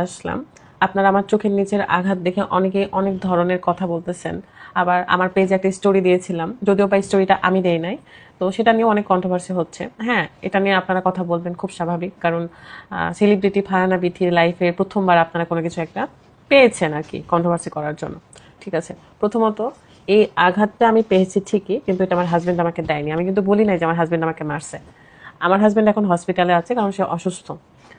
আসলাম। আপনারা আমার চোখের নিচের আঘাত দেখে অনেকেই অনেক ধরনের কথা বলতেছেন। আবার আমার পেজে একটা স্টোরি দিয়েছিলাম, যদিও বা স্টোরিটা আমি দেই নাই, তো সেটা নিয়ে অনেক কন্ট্রোভার্সি হচ্ছে। হ্যাঁ, এটা নিয়ে আপনারা কথা বলবেন, খুব স্বাভাবিক, কারণ সেলিব্রিটি ফারহানা বিথির লাইফে প্রথমবার আপনারা কোনো কিছু একটা পেয়েছেন আর কি কন্ট্রোভার্সি করার জন্য। ঠিক আছে, প্রথমত এই আঘাতটা আমি পেয়েছি ঠিকই, কিন্তু এটা আমার হাজবেন্ড আমাকে দেয়নি। আমি কিন্তু বলি নাই যে আমার হাজবেন্ড আমাকে মারছে। আমার হাজবেন্ড এখন হসপিটালে আছে, কারণ সে অসুস্থ।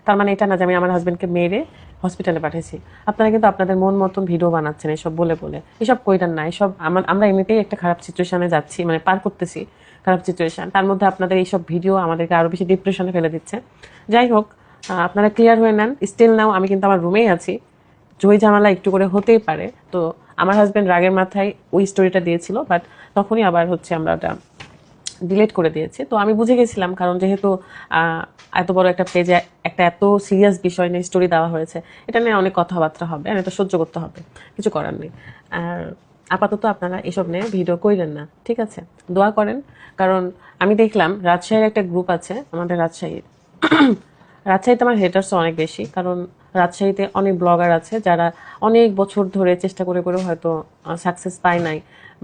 তার মানে এটা না যে আমি আমার হাজবেন্ডকে মেরে হসপিটালে পাঠিয়েছি। আপনারা কিন্তু আপনাদের মন মতন ভিডিও বানাচ্ছেন এসব বলে বলে। এসব কইরান না। এসব আমরা এমনিতেই একটা খারাপ সিচুয়েশনে যাচ্ছি, মানে পার করতেছি খারাপ সিচুয়েশন। তার মধ্যে আপনাদের এইসব ভিডিও আমাদেরকে আরো বেশি ডিপ্রেশনে ফেলে দিচ্ছে। যাই হোক, আপনারা ক্লিয়ার হয়ে নেন। স্টিল নাও আমি কিন্তু আমার রুমেই আছি। জয় ঝামেলা একটু করে হতেই পারে। তো আমার হাজবেন্ড রাগের মাথায় ওই স্টোরিটা দিয়েছিল, বাট তখনই আবার হচ্ছে আমরা ওটা ডিলিট করে দিয়েছি। তো আমি বুঝে গেছিলাম, কারণ যেহেতু এত বড় একটা পেজে একটা এত সিরিয়াস বিষয় নিয়ে স্টোরি দেওয়া হয়েছে, এটা নিয়ে অনেক কথাবার্তা হবে আর এটা সহ্য করতে হবে, কিছু করার নেই। আর আপাতত আপনারা এসব নিয়ে ভিডিও কইলেন না, ঠিক আছে? দোয়া করেন, কারণ আমি দেখলাম রাজশাহীর একটা গ্রুপ আছে, আমাদের রাজশাহীর রাজশাহীতে আমার হেটার্স অনেক বেশি, কারণ রাজশাহীতে অনেক ব্লগার আছে যারা অনেক বছর ধরে চেষ্টা করে করে হয়তো সাকসেস পায় নাই,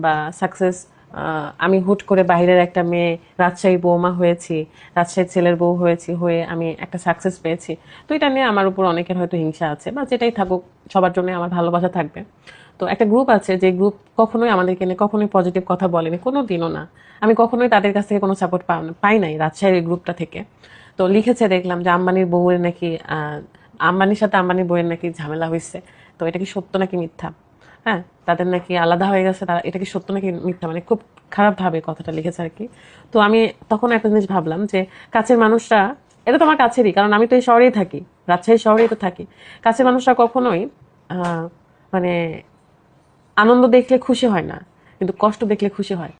বা সাকসেস, আমি হুট করে বাইরের একটা মেয়ে রাজশাহী বৌমা হয়েছি, রাজশাহীর ছেলের বউ হয়েছি, হয়ে আমি একটা সাকসেস পেয়েছি। তো এটা নিয়ে আমার উপর অনেকের হয়তো হিংসা আছে, বা যেটাই থাকুক, সবার জন্য আমার ভালোবাসা থাকবে। তো একটা গ্রুপ আছে যে গ্রুপ কখনোই আমাদেরকে নিয়ে কখনোই পজিটিভ কথা বলেনি, কোনো দিনও না। আমি কখনোই তাদের কাছ থেকে কোনো সাপোর্ট পাই নাই রাজশাহীর এই গ্রুপটা থেকে। তো লিখেছে দেখলাম যে আম্বানির বউয়ের নাকি আম্বানির সাথে আম্বানির বউয়ের নাকি ঝামেলা হয়েছে। তো এটা কি সত্য নাকি মিথ্যা? হ্যাঁ, তাদের নাকি আলাদা হয়ে গেছে, তারা এটা কি সত্য নাকি মিথ্যা, মানে খুব খারাপ ভাবে কথাটা লিখেছে আর কি। তো আমি তখন একটা জিনিস ভাবলাম যে কাছের মানুষরা, এটা তো আমার কাছেরই, কারণ আমি তো এই শহরেই থাকি, রাজশাহী শহরেই তো থাকি। কাছের মানুষরা কখনোই মানে আনন্দ দেখলে খুশি হয় না, কিন্তু কষ্ট দেখলে খুশি হয়।